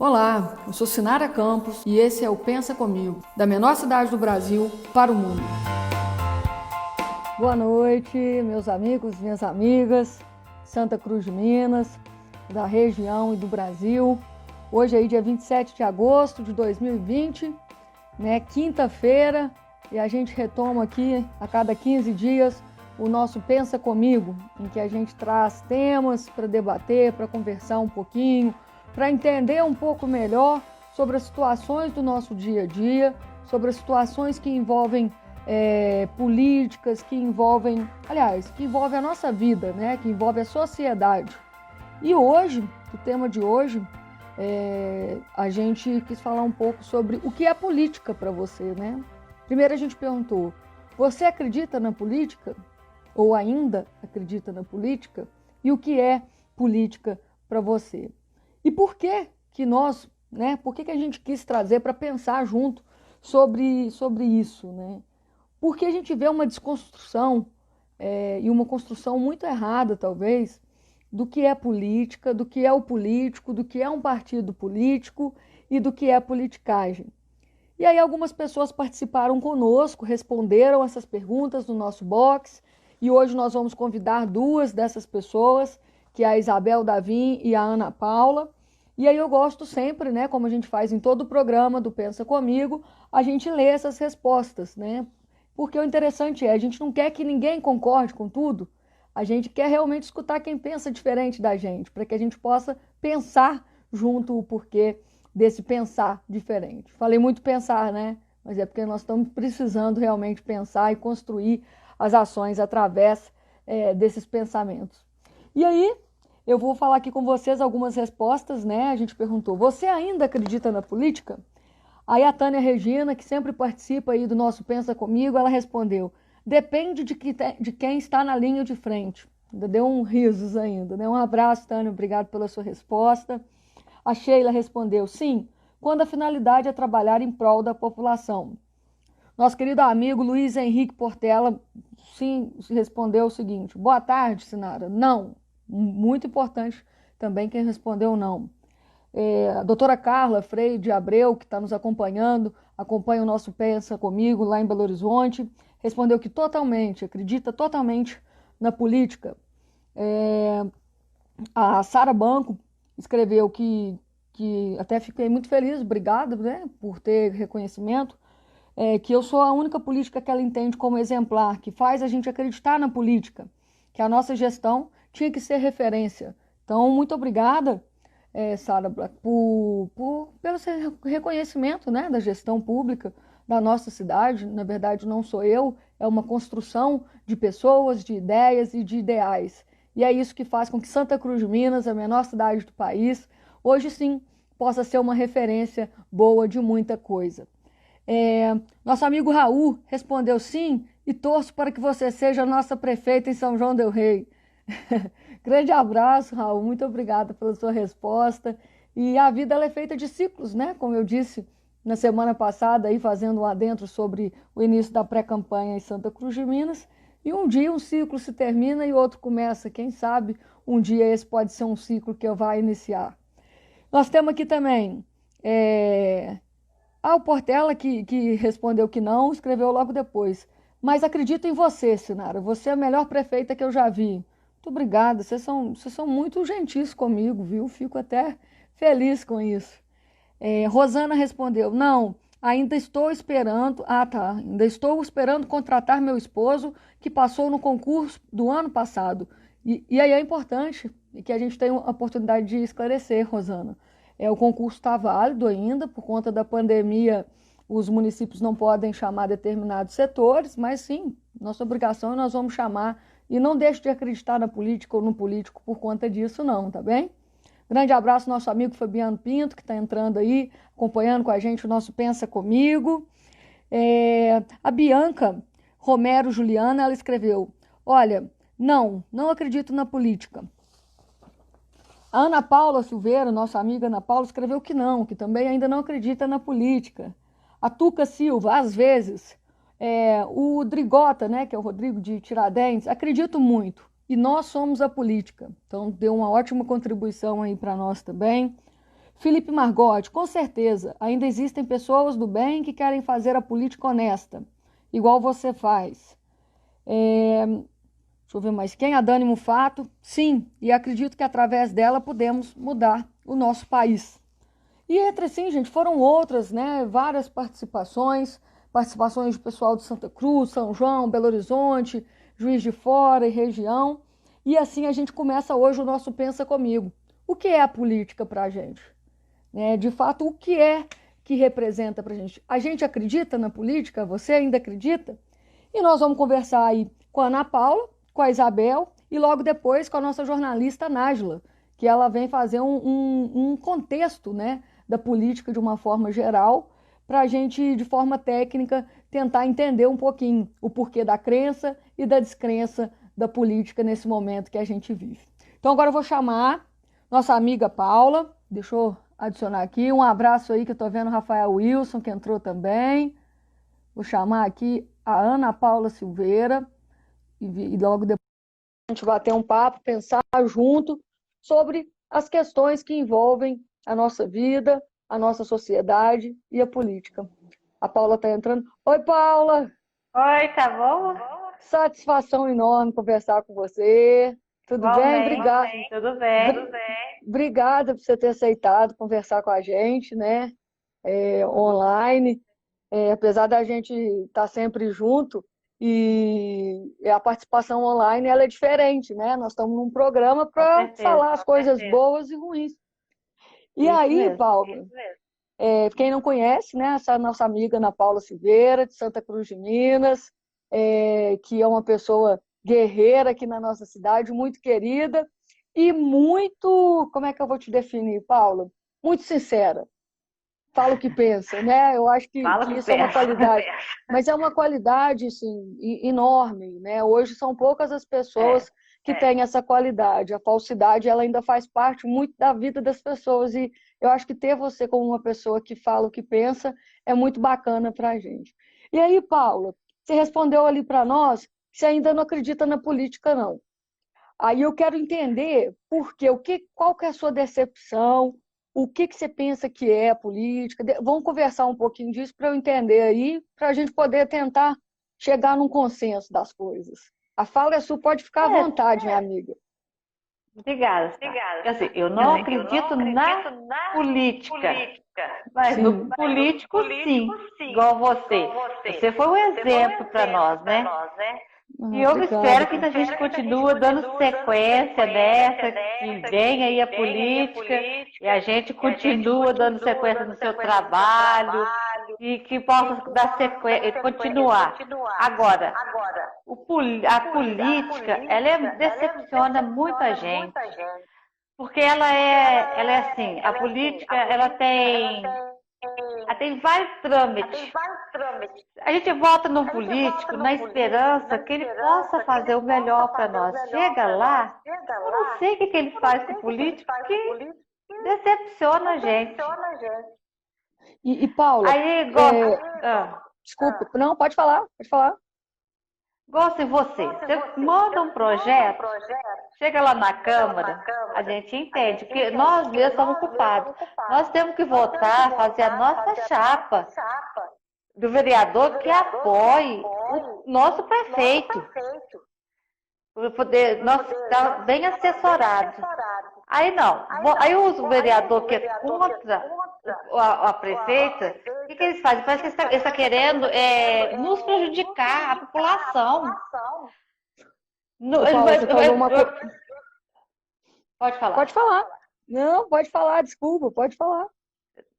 Olá, eu sou Sinara Campos e esse é o Pensa Comigo, da menor cidade do Brasil para o mundo. Boa noite, meus amigos, minhas amigas, Santa Cruz de Minas, da região e do Brasil. Hoje é dia 27 de agosto de 2020, quinta-feira, e a gente retoma aqui a cada 15 dias o nosso Pensa Comigo, em que a gente traz temas para debater, para conversar um pouquinho, para entender um pouco melhor sobre as situações do nosso dia a dia, sobre as situações que envolvem políticas, que envolvem a nossa vida, que envolve a sociedade. E hoje, o tema de hoje, a gente quis falar um pouco sobre o que é política para você, Primeiro a gente perguntou, você acredita na política? Ou ainda acredita na política? E o que é política para você? E por que nós, por que a gente quis trazer para pensar junto sobre isso, Porque a gente vê uma desconstrução e uma construção muito errada, talvez, do que é política, do que é o político, do que é um partido político e do que é politicagem. E aí algumas pessoas participaram conosco, responderam essas perguntas no nosso box, e hoje nós vamos convidar duas dessas pessoas, que é a Isabel Davim e a Ana Paula. E aí eu gosto sempre, como a gente faz em todo o programa do Pensa Comigo, a gente lê essas respostas, Porque o interessante é, a gente não quer que ninguém concorde com tudo, a gente quer realmente escutar quem pensa diferente da gente, para que a gente possa pensar junto o porquê desse pensar diferente. Falei muito pensar, Mas é porque nós estamos precisando realmente pensar e construir as ações através desses pensamentos. E aí, eu vou falar aqui com vocês algumas respostas, A gente perguntou, você ainda acredita na política? Aí a Tânia Regina, que sempre participa aí do nosso Pensa Comigo, ela respondeu, depende de quem está na linha de frente. Ainda deu um risos ainda, Um abraço, Tânia, obrigado pela sua resposta. A Sheila respondeu, sim, quando a finalidade é trabalhar em prol da população. Nosso querido amigo Luiz Henrique Portela, sim, respondeu o seguinte, boa tarde, Sinara. Não, muito importante também quem respondeu não. A doutora Carla Freire de Abreu, que está nos acompanhando, acompanha o nosso Pensa Comigo lá em Belo Horizonte, respondeu que acredita totalmente na política. A Sara Banco escreveu que até fiquei muito feliz, obrigada por ter reconhecimento, que eu sou a única política que ela entende como exemplar, que faz a gente acreditar na política, que a nossa gestão tinha que ser referência. Então, muito obrigada, Sara, pelo seu reconhecimento da gestão pública da nossa cidade. Na verdade, não sou eu, é uma construção de pessoas, de ideias e de ideais. E é isso que faz com que Santa Cruz de Minas, a menor cidade do país, hoje sim, possa ser uma referência boa de muita coisa. Nosso amigo Raul respondeu sim e torço para que você seja a nossa prefeita em São João del Rei. Grande abraço, Raul, muito obrigada pela sua resposta. E a vida ela é feita de ciclos, Como eu disse na semana passada, aí, fazendo um adentro sobre o início da pré-campanha em Santa Cruz de Minas. E um dia um ciclo se termina e outro começa. Quem sabe um dia esse pode ser um ciclo que eu vá iniciar. Nós temos aqui também o Portela, que respondeu que não, escreveu logo depois. Mas acredito em você, Sinara. Você é a melhor prefeita que eu já vi. Muito obrigada. Vocês são muito gentis comigo, viu? Fico até feliz com isso. Rosana respondeu, não, ainda estou esperando. Ainda estou esperando contratar meu esposo, que passou no concurso do ano passado. E aí é importante que a gente tenha a oportunidade de esclarecer, Rosana. O concurso está válido ainda, por conta da pandemia, os municípios não podem chamar determinados setores, mas sim, nossa obrigação nós vamos chamar. E não deixe de acreditar na política ou no político por conta disso não, tá bem? Grande abraço ao nosso amigo Fabiano Pinto, que está entrando aí, acompanhando com a gente o nosso Pensa Comigo. A Bianca Romero Juliana, ela escreveu, olha, não acredito na política. A Ana Paula Silveira, nossa amiga Ana Paula, escreveu que não, que também ainda não acredita na política. A Tuca Silva, às vezes. O Drigota, que é o Rodrigo de Tiradentes, acredito muito. E nós somos a política. Então, deu uma ótima contribuição aí para nós também. Felipe Margotti, com certeza, ainda existem pessoas do bem que querem fazer a política honesta, igual você faz. Deixa eu ver mais quem, a Dani Mufato, sim, e acredito que através dela podemos mudar o nosso país. E entre assim, gente, foram outras, né, várias participações de pessoal de Santa Cruz, São João, Belo Horizonte, Juiz de Fora e região. E assim a gente começa hoje o nosso Pensa Comigo. O que é a política para a gente? De fato, o que é que representa para a gente? A gente acredita na política? Você ainda acredita? E nós vamos conversar aí com a Ana Paula, com a Isabel e logo depois com a nossa jornalista Nájila, que ela vem fazer um contexto, né, da política de uma forma geral, para a gente, de forma técnica, tentar entender um pouquinho o porquê da crença e da descrença da política nesse momento que a gente vive. Então agora eu vou chamar nossa amiga Paula, deixa eu adicionar aqui, um abraço aí que eu estou vendo o Rafael Wilson, que entrou também. Vou chamar aqui a Ana Paula Silveira e logo depois a gente vai ter um papo, pensar junto sobre as questões que envolvem a nossa vida, a nossa sociedade e a política. A Paula está entrando. Oi, Paula! Oi, tá bom? Satisfação enorme conversar com você. Tudo bem? Obrigada. Tudo bem, tudo bem. Obrigada por você ter aceitado conversar com a gente, né? Online. Apesar da gente estar sempre junto, e a participação online ela é diferente, né? Nós estamos num programa para falar as coisas boas e ruins. E Isso aí, mesmo, Paula, quem não conhece, né? Essa nossa amiga Ana Paula Silveira, de Santa Cruz de Minas, que é uma pessoa guerreira aqui na nossa cidade, muito querida e muito, como é que eu vou te definir, Paula? Muito sincera. Fala o que pensa, né? Eu acho que isso é uma qualidade, mas é uma qualidade assim, enorme, né? Hoje são poucas as pessoas que têm essa qualidade. A falsidade ela ainda faz parte muito da vida das pessoas e eu acho que ter você como uma pessoa que fala o que pensa é muito bacana para a gente. E aí, Paula, você respondeu ali para nós que você ainda não acredita na política, não. Aí eu quero entender por quê, qual que é a sua decepção, o que você pensa que é a política. Vamos conversar um pouquinho disso para eu entender aí, para a gente poder tentar chegar num consenso das coisas. A fala é sua, pode ficar à vontade, minha amiga. Obrigada. Assim, eu não acredito na política, mas no político, sim, igual você. Você foi um exemplo para nós, né? E eu espero que a gente continue dando sequência nessa, que venha aí a política e a gente continua dando sequência no seu trabalho e que possa dar sequência, continuar. Agora, a política, ela decepciona muita gente, porque ela é assim, a política, ela tem vários trâmites. A gente vota no político na esperança que ele possa fazer o melhor para nós. Chega lá, eu não sei o que ele faz com o político, que decepciona a gente. E Paula, aí, desculpa, não, pode falar. Gosto de você manda um projeto, chega lá na Câmara, a gente entende que nós mesmos somos culpados. Nós temos que votar, fazer a nossa chapa do vereador que apoie o nosso prefeito. Para poder nós estar bem assessorados. Aí não, aí o vereador que é contra a prefeita, o que eles fazem? Parece que eles estão querendo nos prejudicar, a população. Pode falar. Pode falar. Não, pode falar, desculpa, pode falar.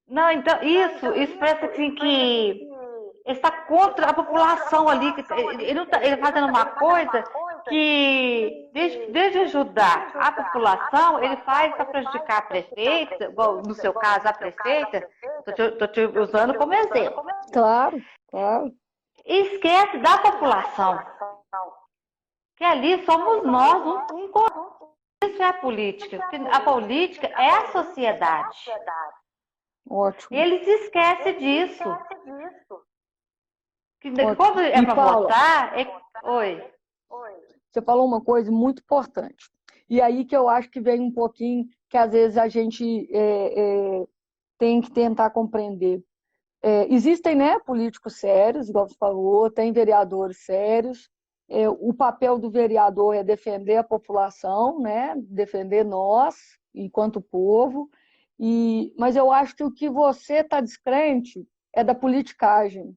Não, então, isso parece assim que ele está contra a população ali, ele está fazendo uma coisa que, desde ajudar a população, ele faz para prejudicar a prefeita, no seu caso, a prefeita, estou te usando como exemplo. Claro. E esquece da população, que ali somos nós, isso é a política. A política é a sociedade. Ótimo. E eles esquecem disso. Quando é para votar, Oi. Você falou uma coisa muito importante. E aí que eu acho que vem um pouquinho, que às vezes a gente tem que tentar compreender. Existem, né, políticos sérios, igual você falou, tem vereadores sérios. O papel do vereador é defender a população, né, defender nós, enquanto povo. Mas eu acho que o que você está descrente é da politicagem,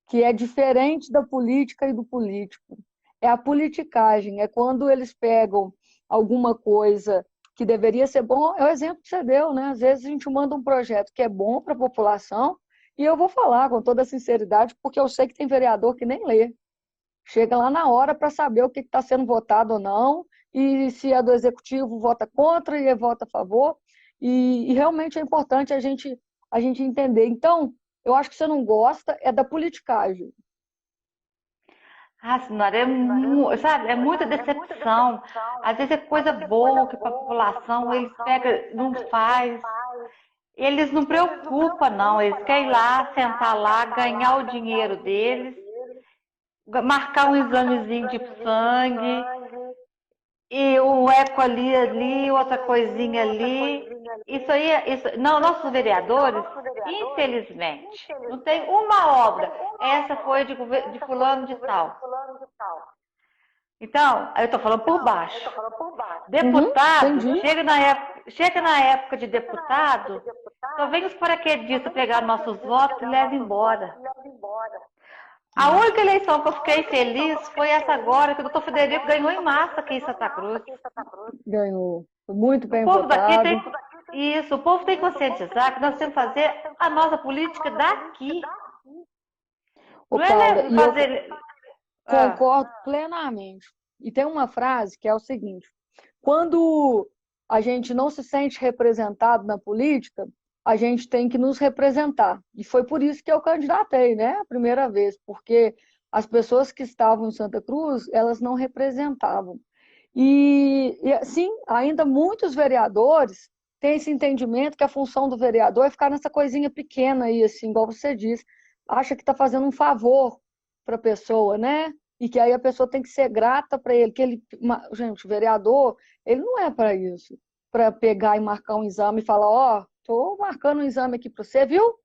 que é diferente da política e do político. É a politicagem, é quando eles pegam alguma coisa que deveria ser bom, é o exemplo que você deu, né? Às vezes a gente manda um projeto que é bom para a população, e eu vou falar com toda sinceridade, porque eu sei que tem vereador que nem lê. Chega lá na hora para saber o que está sendo votado ou não, e se é do executivo, vota contra e vota a favor. E realmente é importante a gente entender. Então, eu acho que você não gosta é da politicagem. Ah, senhora, sabe, é muita decepção. Às vezes é coisa boa que para a população eles pegam, não faz. Eles não preocupam, não. Eles querem ir lá, sentar lá, ganhar o dinheiro deles, marcar um examezinho de sangue, e um eco ali, outra coisinha ali. Isso aí, não, nossos vereadores, infelizmente, não tem uma obra. Essa foi de fulano de tal. Então, eu estou falando por baixo. Deputado, chega na época de deputado, só vem os paraquedistas pegar nossos votos e levam embora. A única eleição que eu fiquei feliz foi essa agora, que o doutor Federico ganhou em massa aqui em Santa Cruz. Ganhou. Foi muito bem O povo daqui votado. isso, o povo tem que conscientizar que nós temos que fazer a nossa política daqui. Ô, Não Paula, é fazer. concordo plenamente. E tem uma frase que é o seguinte: quando a gente não se sente representado na política, a gente tem que nos representar. E foi por isso que eu candidatei, né? A primeira vez, porque as pessoas que estavam em Santa Cruz, elas não representavam. Sim, ainda muitos vereadores têm esse entendimento que a função do vereador é ficar nessa coisinha pequena aí, assim, igual você disse, acha que está fazendo um favor para a pessoa, né? E que aí a pessoa tem que ser grata para ele, gente, o vereador, ele não é para isso, para pegar e marcar um exame e falar, ó, tô marcando um exame aqui para você, viu?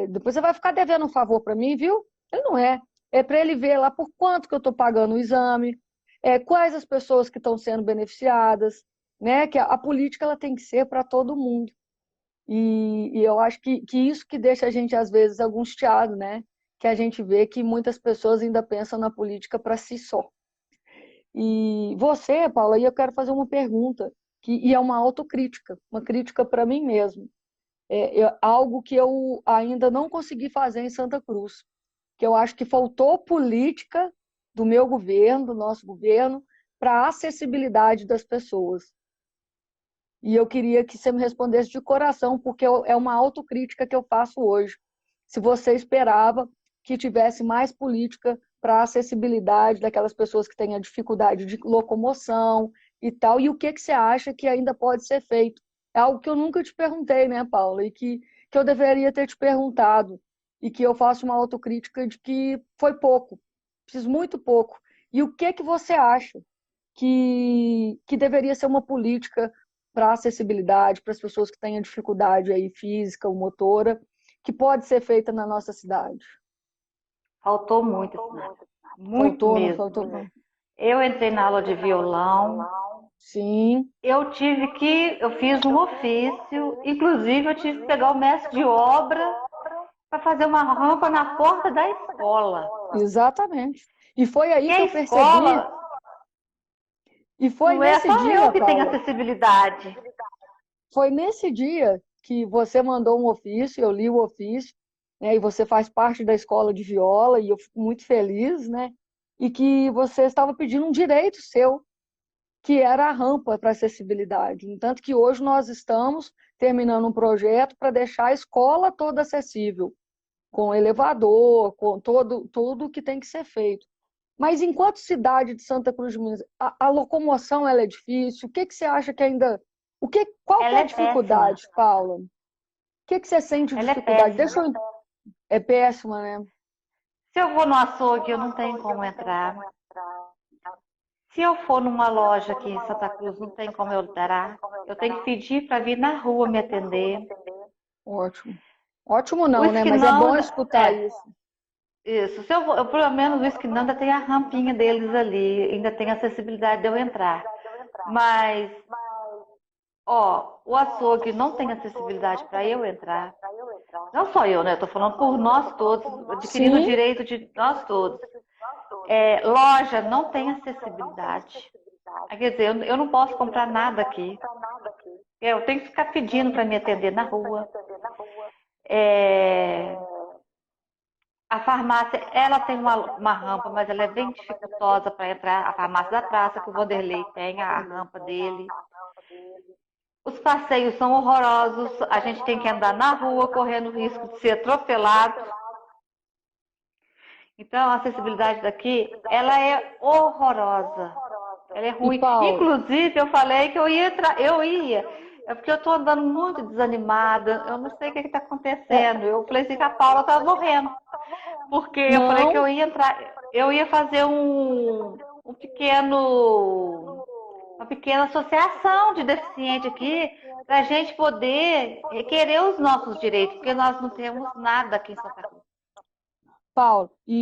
Depois você vai ficar devendo um favor para mim, viu? Ele não é. É para ele ver lá por quanto que eu estou pagando o exame, quais as pessoas que estão sendo beneficiadas, né? Que a política ela tem que ser para todo mundo. E eu acho que isso que deixa a gente, às vezes, angustiado, né? Que a gente vê que muitas pessoas ainda pensam na política para si só. E você, Paula, aí eu quero fazer uma pergunta, e é uma autocrítica, uma crítica para mim mesmo. Algo que eu ainda não consegui fazer em Santa Cruz, que eu acho que faltou política do meu governo, do nosso governo, para a acessibilidade das pessoas. E eu queria que você me respondesse de coração, porque é uma autocrítica que eu faço hoje. Se você esperava que tivesse mais política para a acessibilidade daquelas pessoas que têm a dificuldade de locomoção e tal, e o que você acha que ainda pode ser feito? É algo que eu nunca te perguntei, né, Paula? E que eu deveria ter te perguntado. E que eu faço uma autocrítica de que foi pouco, preciso muito pouco. E o que você acha que deveria ser uma política para acessibilidade, para as pessoas que têm a dificuldade aí física ou motora, que pode ser feita na nossa cidade? Faltou muito, muito Faltou, não mesmo. faltou, não? Eu entrei na aula de violão. Sim. Eu fiz um ofício, inclusive eu tive que pegar o mestre de obra para fazer uma rampa na porta da escola. Exatamente. E foi aí E que a eu percebi. escola E foi não é nesse só dia, eu que tenho Paula, acessibilidade. foi nesse dia que você mandou um ofício, eu li o ofício, né, e você faz parte da escola de viola, e eu fico muito feliz, né? E que você estava pedindo um direito seu, que era a rampa para acessibilidade. No tanto que hoje nós estamos terminando um projeto para deixar a escola toda acessível, com elevador, com tudo que tem que ser feito. Mas enquanto cidade de Santa Cruz de Minas, a locomoção ela é difícil. O que você acha que ainda... Qual que é Ela a é péssima. dificuldade, Paula? O que você sente de Ela é dificuldade? péssima. É péssima, né? Se eu vou no açougue, eu não tenho como entrar. Se eu for numa loja aqui em Santa Cruz, não tem como eu entrar. Eu tenho que pedir para vir na rua me atender. Ótimo. Ótimo não, né? Whisky Mas é bom Nanda, escutar isso. isso. Se eu pelo menos o Whisky Nanda tem a rampinha deles ali, ainda tem acessibilidade de eu entrar. Mas, ó, o açougue não tem acessibilidade para eu entrar. Não só eu, né? Eu tô falando por nós todos, adquirindo o Sim, direito de nós todos. Loja não tem acessibilidade. Quer dizer, eu não posso comprar nada aqui. Eu tenho que ficar pedindo para me atender na rua. A farmácia, ela tem uma rampa, mas ela é bem dificultosa para entrar. A farmácia da praça, que o Vanderlei tem a rampa dele. Os passeios são horrorosos. A gente tem que andar na rua, correndo o risco de ser atropelado. Então, a acessibilidade daqui, ela é horrorosa. Ela é ruim. Inclusive, eu falei que eu ia. É porque eu estou andando muito desanimada. Eu não sei o que está acontecendo. Eu falei assim que a Paula estava morrendo. Porque eu falei que eu ia entrar. Eu ia fazer uma pequena associação de deficiente aqui, para a gente poder requerer os nossos direitos, porque nós não temos nada aqui em Santa Cruz. Paulo, e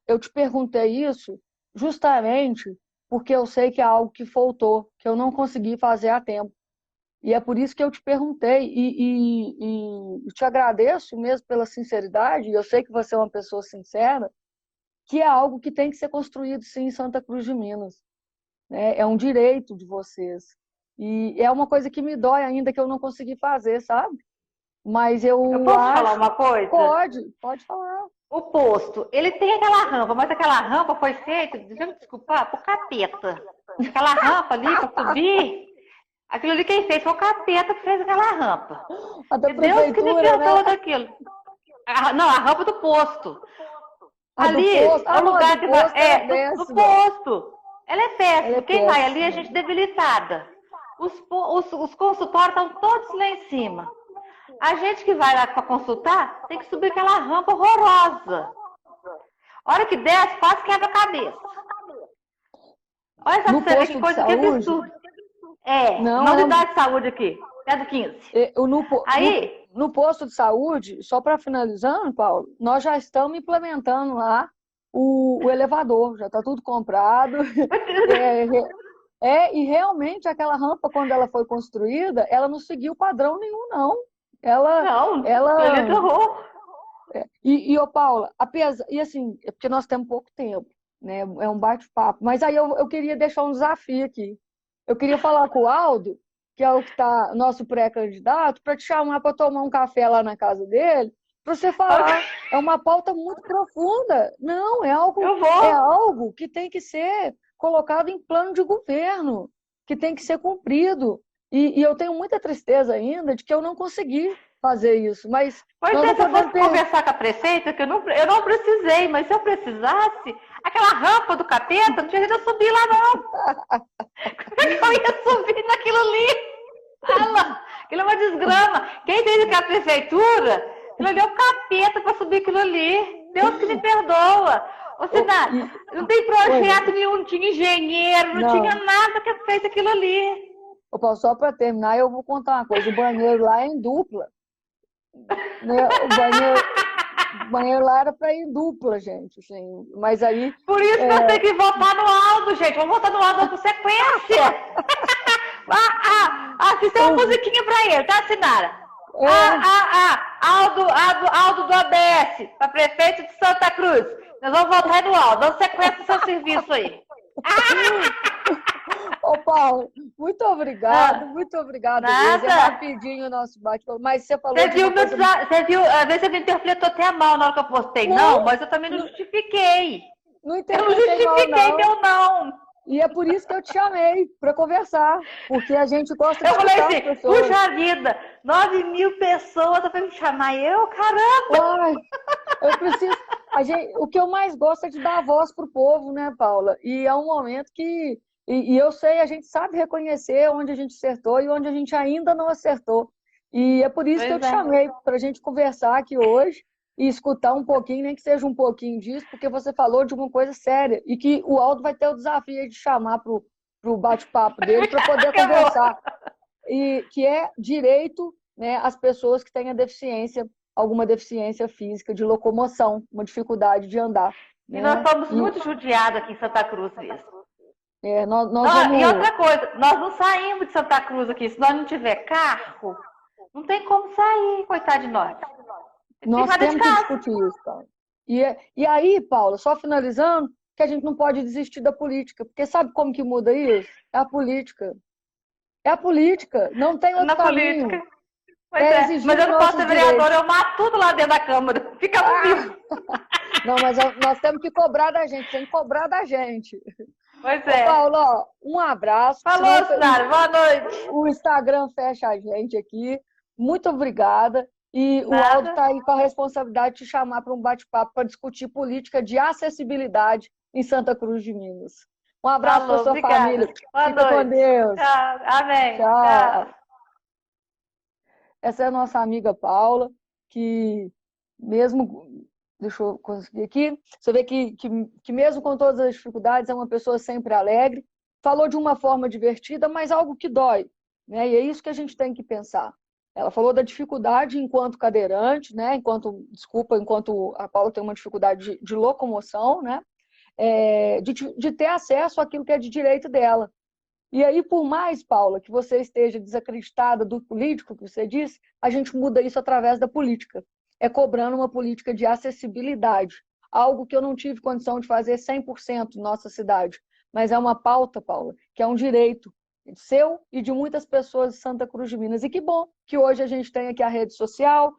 eu te perguntei isso justamente porque eu sei que é algo que faltou, que eu não consegui fazer a tempo. E é por isso que eu te perguntei, e te agradeço mesmo pela sinceridade, e eu sei que você é uma pessoa sincera, que é algo que tem que ser construído, sim, em Santa Cruz de Minas. Né? É um direito de vocês. E é uma coisa que me dói ainda, que eu não consegui fazer, sabe? Mas eu posso acho... falar uma coisa? Pode falar. O posto, ele tem aquela rampa, mas aquela rampa foi feita, deixa eu me desculpar, por capeta. Aquela rampa ali para subir, aquilo ali quem fez foi o capeta que fez aquela rampa. A da Deus que me perdoa, né? daquilo. Não, a rampa do posto. Ali do posto. é o lugar que vai. Do posto. Ela é péssima. Quem vai ali é gente debilitada. Os consultórios estão todos lá em cima. A gente que vai lá para consultar tem que subir aquela rampa horrorosa. A hora que desce, quase quebra a cabeça. Olha essa cena, que coisa que absurda. Na unidade de saúde aqui, é do 15. No posto de saúde, só para finalizando, Paulo, nós já estamos implementando lá o elevador, já está tudo comprado. E realmente aquela rampa, quando ela foi construída, ela não seguiu padrão nenhum, não. Ele errou. Ô Paula, assim, é porque nós temos pouco tempo, né? É um bate-papo. Mas aí eu queria deixar um desafio aqui. Eu queria falar com o Aldo, que é o que está nosso pré-candidato, para te chamar para tomar um café lá na casa dele, para você falar. É uma pauta muito profunda. Não, é algo que tem que ser colocado em plano de governo, que tem que ser cumprido. E eu tenho muita tristeza ainda de que eu não consegui fazer isso. Mas se eu fosse conversar com a prefeita, que eu não precisei, mas se eu precisasse, aquela rampa do capeta, não tinha jeito de eu subir lá, não. Como é que eu ia subir naquilo ali? Aquilo é uma desgrama. Quem fez aquela prefeitura, aquilo ali é o capeta para subir aquilo ali. Deus que me perdoa. Ô, Sinara, não tem projeto nenhum, não tinha engenheiro, não tinha nada que fez aquilo ali. Paulo, só para terminar, eu vou contar uma coisa. O banheiro lá é em dupla. O banheiro lá era para ir em dupla, gente. Assim. Mas aí... Por isso que eu tenho que votar no Aldo, gente. Vamos votar no Aldo por sequência. Fiz uma musiquinha para ele, tá, Sinara? Aldo do ABS, para prefeito de Santa Cruz. Nós vamos votar no Aldo. Dando sequência do seu serviço aí. Ô, Paulo, muito obrigado mesmo. É rapidinho o nosso bate-papo. Mas você falou... Você viu, às vezes você me interpretou até mal na hora que eu postei. Não, mas eu também não justifiquei. Não justifiquei meu não. E é por isso que eu te chamei, para conversar. Porque a gente gosta de escutar as pessoas. Eu falei assim, puxa vida, 9.000 pessoas para me chamar. Caramba! Ai, eu preciso... o que eu mais gosto é de dar voz pro povo, né, Paula? E é um momento que... E eu sei, a gente sabe reconhecer onde a gente acertou e onde a gente ainda não acertou. E é por isso que eu te chamei, para a gente conversar aqui hoje e escutar um pouquinho, nem que seja um pouquinho disso, porque você falou de uma coisa séria e que o Aldo vai ter o desafio de chamar pro bate-papo dele para poder conversar. E que é direito né, as pessoas que têm a deficiência, alguma deficiência física de locomoção, uma dificuldade de andar. E Né? nós somos muito judiados aqui em Santa Cruz mesmo. Nós vamos... E outra coisa, nós não saímos de Santa Cruz aqui. Se nós não tiver carro, não tem como sair, coitado de nós. Nós temos que discutir isso, Paula. E aí, Paula, só finalizando, que a gente não pode desistir da política, porque sabe como que muda isso? É a política. É a política, não tem outro caminho. Política. Mas eu não posso ser vereadora, eu mato tudo lá dentro da Câmara. Fica comigo. Não, mas nós temos que cobrar da gente, tem que cobrar da gente. Pois é. Paulo, ó, um abraço. Falou, Sinara, boa noite. O Instagram fecha a gente aqui. Muito obrigada. E o Aldo está aí com a responsabilidade de te chamar para um bate-papo para discutir política de acessibilidade em Santa Cruz de Minas. Um abraço para sua família. Boa Fica noite. com Deus. Tchau. Amém. Tchau. Essa é a nossa amiga Paula, que mesmo... Deixa eu conseguir aqui. Você vê que mesmo com todas as dificuldades, é uma pessoa sempre alegre. Falou de uma forma divertida, mas algo que dói. Né? E é isso que a gente tem que pensar. Ela falou da dificuldade enquanto cadeirante, né? enquanto a Paula tem uma dificuldade de locomoção, né? De ter acesso àquilo que é de direito dela. E aí, por mais, Paula, que você esteja desacreditada do político que você disse, a gente muda isso através da política. É cobrando uma política de acessibilidade, algo que eu não tive condição de fazer 100% na nossa cidade, mas é uma pauta, Paula, que é um direito seu e de muitas pessoas de Santa Cruz de Minas. E que bom que hoje a gente tem aqui a rede social,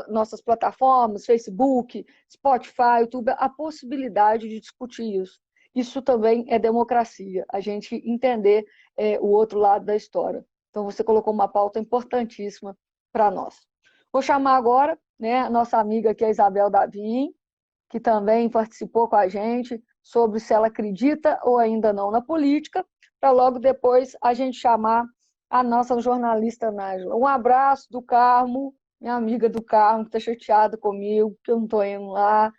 nossas plataformas, Facebook, Spotify, YouTube, a possibilidade de discutir isso. Isso também é democracia, a gente entender o outro lado da história. Então, você colocou uma pauta importantíssima para nós. Vou chamar agora, né, a nossa amiga aqui, a Isabel Davim, que também participou com a gente sobre se ela acredita ou ainda não na política, para logo depois a gente chamar a nossa jornalista Nájila. Um abraço do Carmo, minha amiga do Carmo, que está chateada comigo, que eu não estou indo lá.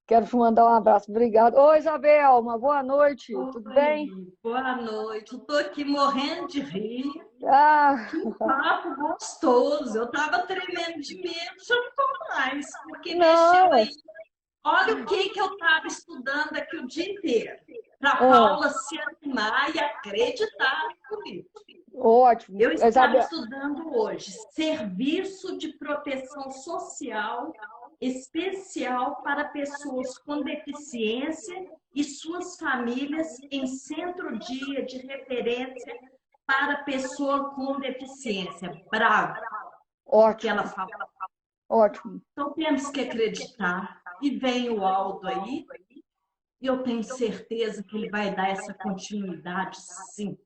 Quero te mandar um abraço. Obrigada. Oi, Isabel, uma boa noite. Oi, tudo bem? Boa noite. Estou aqui morrendo de rir. Que Um papo gostoso. Eu estava tremendo de medo, já não estou mais, porque não. mexeu aí. Olha o que eu estava estudando aqui o dia inteiro. Para Paula se animar e acreditar comigo. Ótimo. Eu estava estudando hoje Serviço de Proteção Social Especial para Pessoas com Deficiência e suas famílias em Centro-Dia de Referência para Pessoa com Deficiência. Bravo! Ótimo. Que ela fala. Ótimo. Então temos que acreditar. E vem o Aldo aí, e eu tenho certeza que ele vai dar essa continuidade, sim.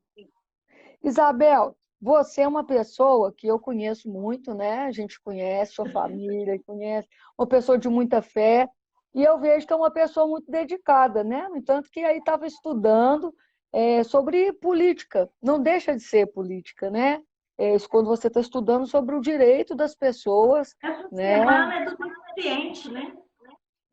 Isabel, você é uma pessoa que eu conheço muito, né? A gente conhece sua família, conhece, uma pessoa de muita fé, e eu vejo que é uma pessoa muito dedicada, né? No entanto, que aí estava estudando sobre política. Não deixa de ser política, né? Isso quando você está estudando sobre o direito das pessoas. Essa né? semana é do deficiente, né?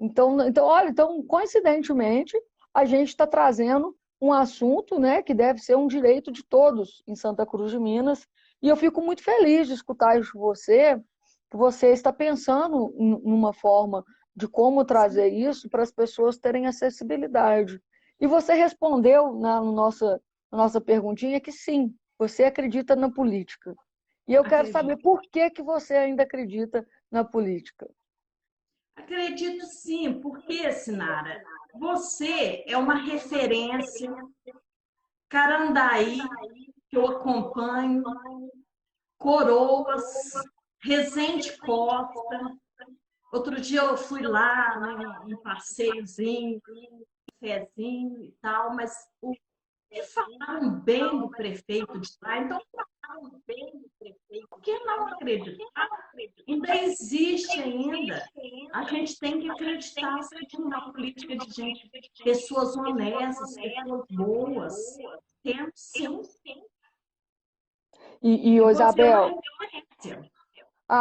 Então, olha, coincidentemente, a gente está trazendo um assunto, né, que deve ser um direito de todos em Santa Cruz de Minas, e eu fico muito feliz de escutar isso de você, que você está pensando numa forma de como trazer isso para as pessoas terem acessibilidade. E você respondeu na nossa perguntinha que sim, você acredita na política. E eu quero saber por que você ainda acredita na política. Acredito sim, porque, Sinara, você é uma referência. Carandaí, que eu acompanho, Coroas, Resende Costa. Outro dia eu fui lá, né, um passeiozinho, cafezinho e tal, mas falaram bem do prefeito de lá, então falaram bem do prefeito. Por que não acreditar? Ainda existe ainda. A gente tem que acreditar na política de gente, pessoas honestas, pessoas boas. Temos sim. E Isabel,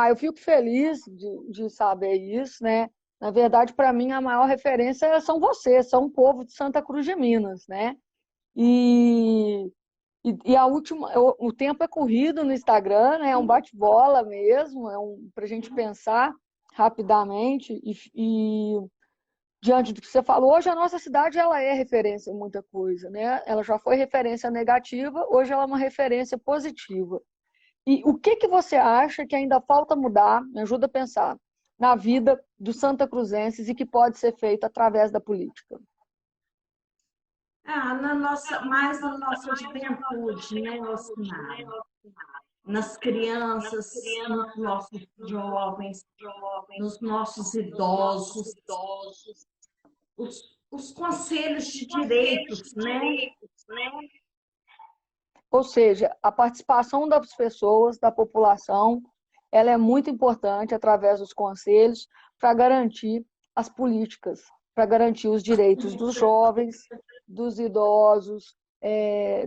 eu fico feliz de saber isso, né? Na verdade, para mim, a maior referência são vocês, são o povo de Santa Cruz de Minas, né? E E a última, o tempo é corrido no Instagram, né? É um bate-bola mesmo, para a gente pensar rapidamente e diante do que você falou, hoje a nossa cidade ela é referência em muita coisa, né? Ela já foi referência negativa, hoje ela é uma referência positiva. E o que que você acha que ainda falta mudar, me ajuda a pensar, na vida dos santacruzenses e que pode ser feito através da política? Mais na nossa juventude, né, Osmar? Nas crianças, nos nossos jovens, nos nossos idosos, os conselhos de direitos, né? Ou seja, a participação das pessoas, da população, ela é muito importante através dos conselhos para garantir as políticas, para garantir os direitos dos jovens, dos idosos,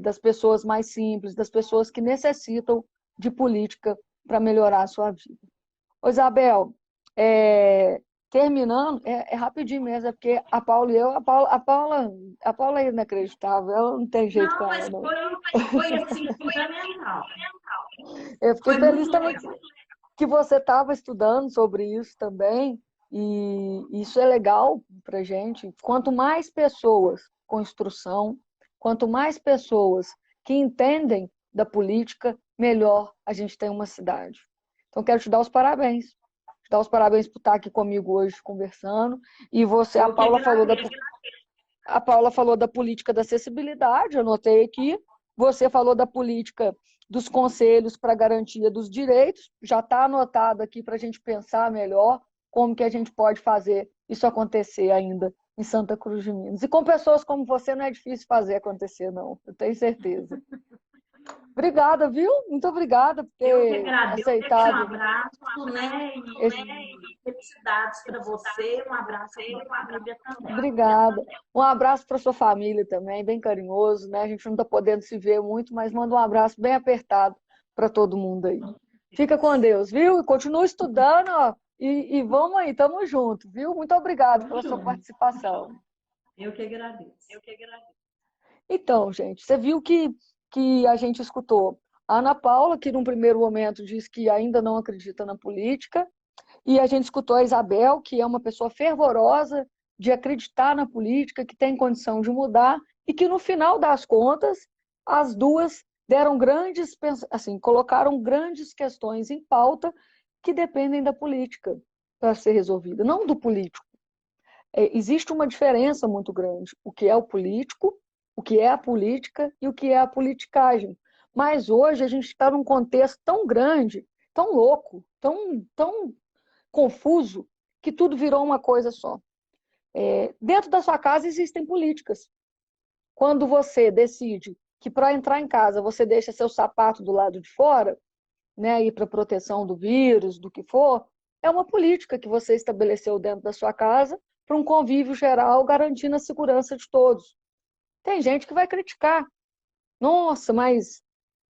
das pessoas mais simples, das pessoas que necessitam de política para melhorar a sua vida. Ô, Isabel, terminando, é rapidinho mesmo, é porque a Paula e eu, a Paula é inacreditável, ela não tem jeito com Não, ela, mas não. foi assim, fundamental. Eu fiquei Foi feliz muito também legal. que você estava estudando sobre isso também, e isso é legal para gente. Quanto mais pessoas com instrução, quanto mais pessoas que entendem da política, melhor a gente tem uma cidade. Então, quero te dar os parabéns. Te dar os parabéns por estar aqui comigo hoje conversando. E você, Eu que agradeço. a Paula falou da política da acessibilidade, eu anotei aqui. Você falou da política dos conselhos para garantia dos direitos, já está anotado aqui para a gente pensar melhor como que a gente pode fazer isso acontecer ainda em Santa Cruz de Minas. E com pessoas como você não é difícil fazer acontecer, não, eu tenho certeza. Obrigada, viu? Muito obrigada por Eu que ter agradeço. Um aceitado abraço, né? esse. E felicidades para você. Um abraço à sua família também. Obrigada. Um abraço para sua família também, bem carinhoso, né? A gente não está podendo se ver muito, mas manda um abraço bem apertado para todo mundo aí. Fica com Deus, viu? E continua estudando, ó, e vamos aí, tamo junto, viu? Muito obrigada pela sua participação. Eu que agradeço. Então, gente, você viu que a gente escutou a Ana Paula, que num primeiro momento disse que ainda não acredita na política, e a gente escutou a Isabel, que é uma pessoa fervorosa de acreditar na política, que tem condição de mudar, e que no final das contas, as duas deram assim, colocaram grandes questões em pauta que dependem da política para ser resolvida, não do político. Existe uma diferença muito grande, o que é o político, o que é a política e o que é a politicagem. Mas hoje a gente está num contexto tão grande, tão louco, tão confuso, que tudo virou uma coisa só. Dentro da sua casa existem políticas. Quando você decide que para entrar em casa você deixa seu sapato do lado de fora, né, e para proteção do vírus, do que for, é uma política que você estabeleceu dentro da sua casa para um convívio geral, garantindo a segurança de todos. Tem gente que vai criticar. Nossa, mas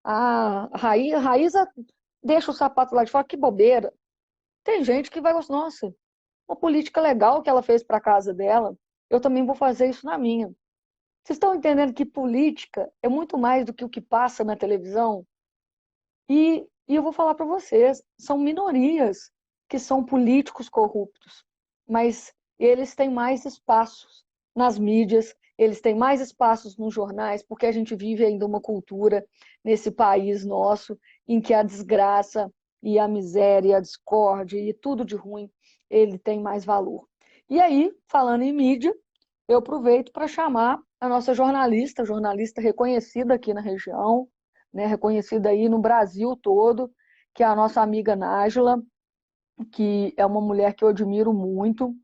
a Raíza deixa o sapato lá de fora, que bobeira. Tem gente que vai gostar, nossa, uma política legal que ela fez para a casa dela, eu também vou fazer isso na minha. Vocês estão entendendo que política é muito mais do que o que passa na televisão? E eu vou falar para vocês, são minorias que são políticos corruptos, mas eles têm mais espaços nas mídias, eles têm mais espaços nos jornais, porque a gente vive ainda uma cultura nesse país nosso em que a desgraça e a miséria, e a discórdia e tudo de ruim, ele tem mais valor. E aí, falando em mídia, eu aproveito para chamar a nossa jornalista reconhecida aqui na região, né, reconhecida aí no Brasil todo, que é a nossa amiga Nájila, que é uma mulher que eu admiro muito,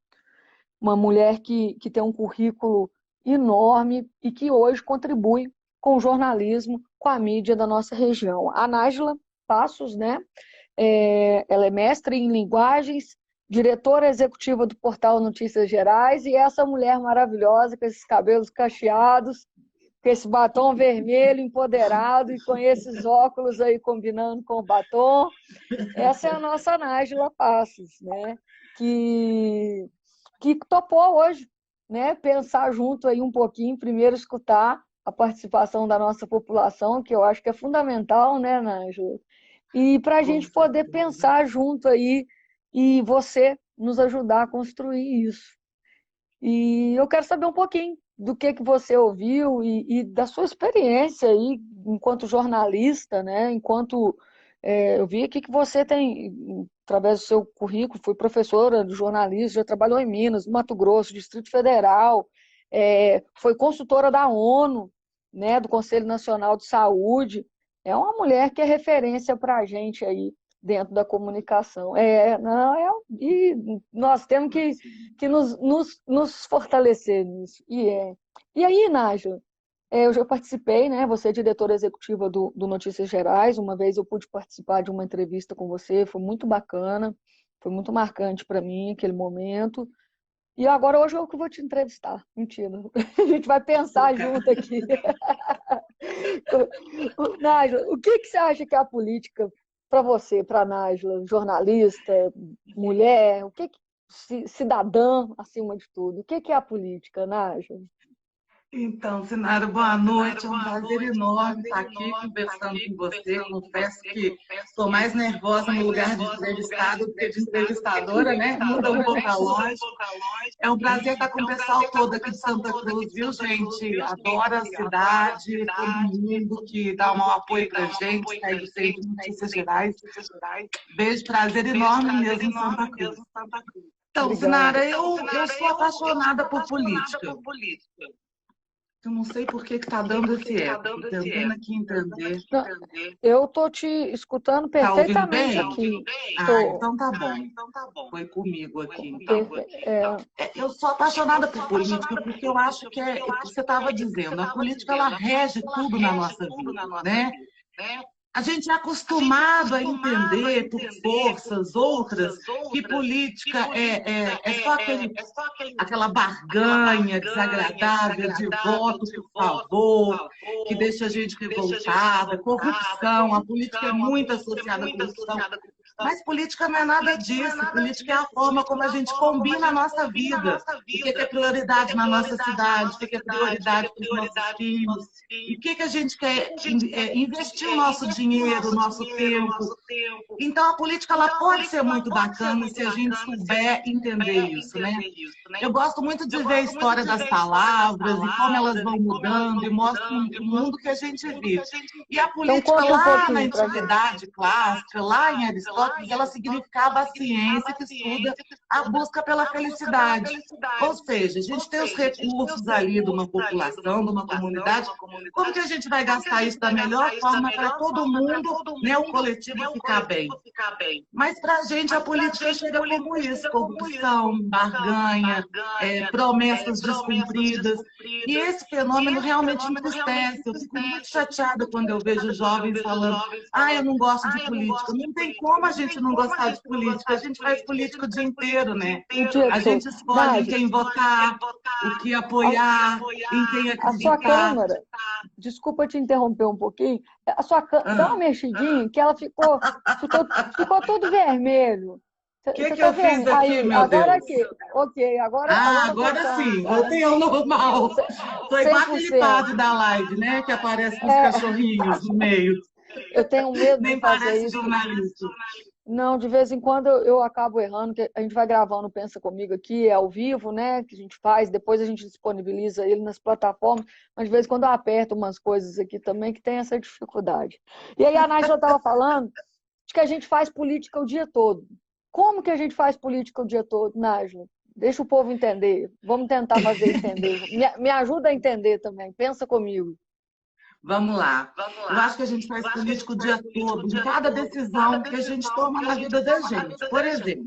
uma mulher que tem um currículo enorme e que hoje contribui com o jornalismo, com a mídia da nossa região. A Nájila Passos, né, ela é mestre em linguagens, diretora executiva do portal Notícias Gerais, e essa mulher maravilhosa, com esses cabelos cacheados, com esse batom vermelho empoderado e com esses óculos aí combinando com o batom. Essa é a nossa Nájila Passos, né? Que topou hoje, né? Pensar junto aí um pouquinho, primeiro escutar a participação da nossa população, que eu acho que é fundamental, né, Nájila? E para a gente poder pensar junto aí e você nos ajudar a construir isso. E eu quero saber um pouquinho do que você ouviu e da sua experiência aí enquanto jornalista, né? Eu vi aqui que você tem, através do seu currículo, foi professora de jornalismo, já trabalhou em Minas, no Mato Grosso, Distrito Federal, foi consultora da ONU, né? Do Conselho Nacional de Saúde. É uma mulher que é referência para a gente aí dentro da comunicação. E nós temos que nos fortalecer nisso. E aí, Nájila, eu já participei, né? Você é diretora executiva do Notícias Gerais. Uma vez eu pude participar de uma entrevista com você, foi muito bacana, foi muito marcante para mim aquele momento. E agora, hoje eu que vou te entrevistar. Mentira. A gente vai pensar junto aqui. Nájila, o que você acha que é a política para você, para a Nájila, jornalista, mulher, cidadã, acima de tudo? O que é a política, Nájila? Então, Sinara, boa noite. É um prazer enorme estar aqui conversando com você. Eu confesso que estou mais nervosa no lugar de entrevistada do que de entrevistadora, né? Muda um pouco a lógica. É um prazer estar com o pessoal todo aqui de Santa Cruz, viu, gente? Adoro a cidade, todo mundo que dá um maior apoio para a gente, que é do Centro de Notícias Gerais. Beijo, prazer enorme mesmo em Santa Cruz. Então, Sinara, eu sou apaixonada por política. Eu não sei por que está dando esse eco. Tentando aqui entender. Não, eu estou te escutando perfeitamente aqui. Então tá bom. Foi comigo aqui. Então. Eu sou apaixonada por política porque eu acho que é o que você estava dizendo. A política ela rege tudo na nossa vida, né? A gente é acostumado a entender por forças outras que política é só aquela barganha desagradável de voto por favor, que deixa a gente revoltada, corrupção. A política é muito associada à corrupção. Mas política não é nada disso. Política é a forma como a gente combina a nossa vida. O que é prioridade na nossa cidade, o que é prioridade para os nossos filhos, o que a gente quer investir o nosso dinheiro, o nosso tempo. Então a política ela pode ser muito bacana se a gente souber entender isso, né? Eu gosto muito de ver a história das palavras e como elas vão mudando e mostram o mundo que a gente vive. E a política lá na antiguidade clássica, lá em Aristóteles, ela significava a ciência que estuda a busca pela felicidade. Ou seja, a gente tem os recursos ali de uma população, de uma comunidade. Como que a gente vai gastar isso da melhor forma para todo mundo, né, o coletivo ficar bem? Mas para a gente a política chega como isso: corrupção, barganha, promessas descumpridas. E esse fenômeno realmente entristece. Eu fico muito chateada quando eu vejo jovens falando: eu não gosto de política. Não tem como a gente não gostar de política. A gente faz política o dia inteiro, né? A gente escolhe em quem votar, o que apoiar, em quem acreditar. A sua Câmara, desculpa te interromper um pouquinho, a sua Câmara, dá uma mexidinha que ela ficou todo vermelho. O que eu fiz aqui, meu Deus? Agora aqui. Ok, agora sim. Voltei ao normal. Foi igual aquele padre da live, né? Que aparece com os cachorrinhos no meio. Eu tenho medo de fazer isso. Jornalista. Não, de vez em quando eu acabo errando, que a gente vai gravando o Pensa Comigo aqui, é ao vivo, né? Que a gente faz, depois a gente disponibiliza ele nas plataformas, mas de vez em quando eu aperto umas coisas aqui também que tem essa dificuldade. E aí a Nájila estava falando de que a gente faz política o dia todo. Como que a gente faz política o dia todo, Nájila? Deixa o povo entender. Vamos tentar fazer entender. Me ajuda a entender também. Pensa comigo. Vamos lá. Eu acho que a gente faz política o dia todo, em cada decisão que a gente toma na vida da gente. Por exemplo,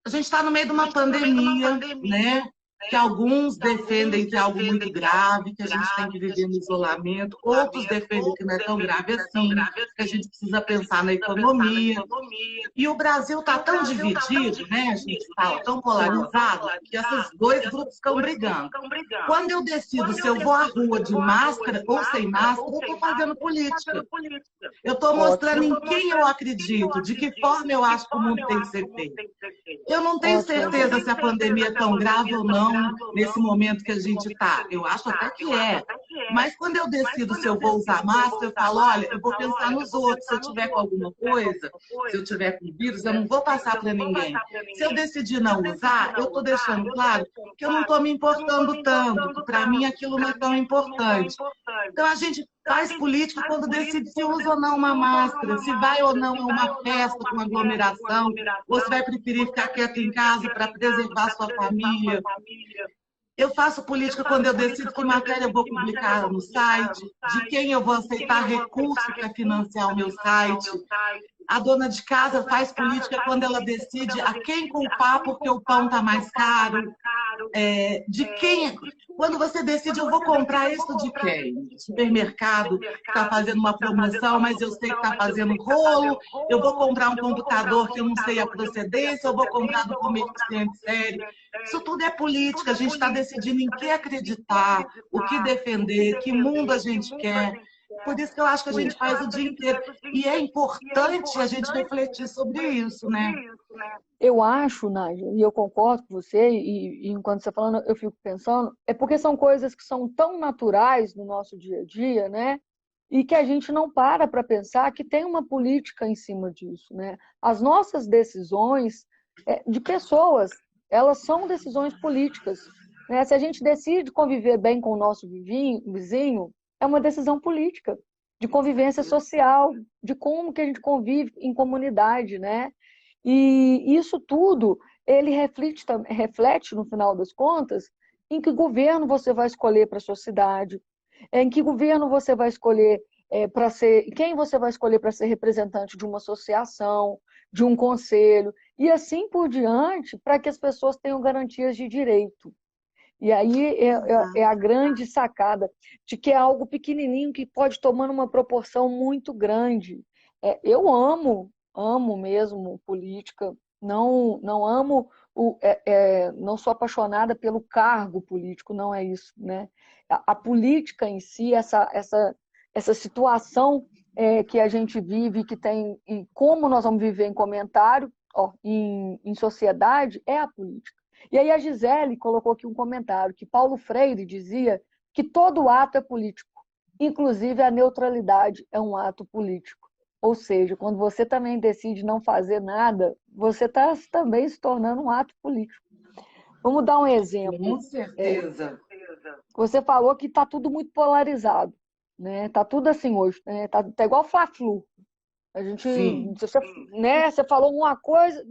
a gente está no meio de uma pandemia, né? Que alguns defendem que é algo muito grave, que a gente tem que viver no isolamento, outros defendem que não é tão grave assim, que a gente precisa pensar na economia. E o Brasil está tão dividido, né? A gente fala tão polarizado, que esses dois grupos estão brigando. Quando eu decido se eu vou à rua de máscara ou sem máscara, eu estou fazendo política. Eu estou mostrando em quem eu acredito, de que forma eu acho que o mundo tem que ser feito. Eu não tenho certeza se a pandemia é tão grave ou não, não nesse momento que a gente está. Eu acho até que é. Mas quando eu decido se eu vou usar máscara, eu falo, olha, eu vou pensar nos outros. Se eu tiver com alguma coisa, se eu tiver com vírus, eu não vou passar para ninguém. Se eu decidir não usar, eu estou deixando claro que eu não estou me importando tanto, que para mim aquilo não é tão importante. Então a gente faz política quando decide se usa ou não uma máscara, se vai ou não a uma festa com aglomeração, ou se vai preferir ficar quieto em casa para preservar sua família. Eu faço política quando eu decido que matéria eu vou publicar no site, de quem eu vou aceitar recurso para financiar o meu site. A dona de casa faz política quando ela decide a quem culpar porque o pão está mais caro. De quem... Quando você decide, eu vou comprar isso de quem? O supermercado está fazendo uma promoção, mas eu sei que está fazendo rolo. Eu vou comprar um computador que eu não sei a procedência, eu vou comprar do comerciante sério. Isso tudo é política. A gente está decidindo em que acreditar, o que defender, que mundo a gente quer. Por isso que eu acho que a gente faz o dia inteiro. E é importante a gente refletir sobre isso, né? Eu acho, Nádia, e eu concordo com você, e enquanto você está falando, eu fico pensando, é porque são coisas que são tão naturais no nosso dia a dia, né? E que a gente não para pensar que tem uma política em cima disso, né? As nossas decisões de pessoas, elas são decisões políticas, né? Se a gente decide conviver bem com o nosso vizinho, é uma decisão política, de convivência social, de como que a gente convive em comunidade, né? E isso tudo, ele reflete, no final das contas, em que governo você vai escolher para a sua cidade, em que governo você vai escolher para ser, quem você vai escolher para ser representante de uma associação, de um conselho, e assim por diante, para que as pessoas tenham garantias de direito. E aí é a grande sacada de que é algo pequenininho que pode tomar uma proporção muito grande. Eu amo mesmo política, não amo, não sou apaixonada pelo cargo político, não é isso, né? A política em si, essa situação que a gente vive, que tem, e como nós vamos viver em comentário, em sociedade, é a política. E aí a Gisele colocou aqui um comentário, que Paulo Freire dizia que todo ato é político, inclusive a neutralidade é um ato político. Ou seja, quando você também decide não fazer nada, você está também se tornando um ato político. Vamos dar um exemplo. Com certeza. Você falou que está tudo muito polarizado, né? Está tudo assim hoje, né? Tá igual Fla-Flu. A gente, você falou uma coisa...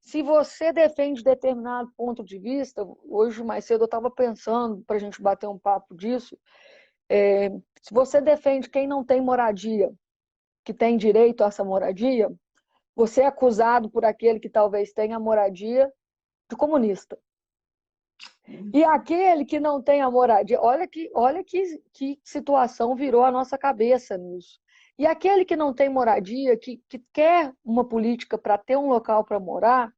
Se você defende determinado ponto de vista, hoje mais cedo eu estava pensando, para a gente bater um papo disso, se você defende quem não tem moradia, que tem direito a essa moradia, você é acusado por aquele que talvez tenha moradia de comunista. E aquele que não tem a moradia, olha que situação virou a nossa cabeça nisso. E aquele que não tem moradia, que quer uma política para ter um local para morar,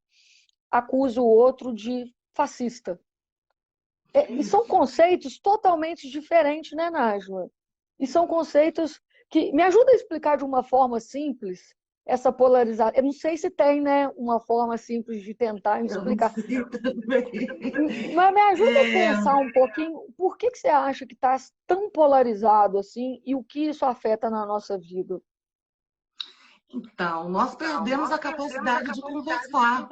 acusa o outro de fascista. E são conceitos totalmente diferentes, né, Nájila? E são conceitos que... Me ajuda a explicar de uma forma simples essa polarização. Eu não sei se tem, né, uma forma simples de tentar explicar. Mas me ajuda a pensar um pouquinho, por que você acha que está tão polarizado assim e o que isso afeta na nossa vida? Então, nós perdemos a capacidade de conversar.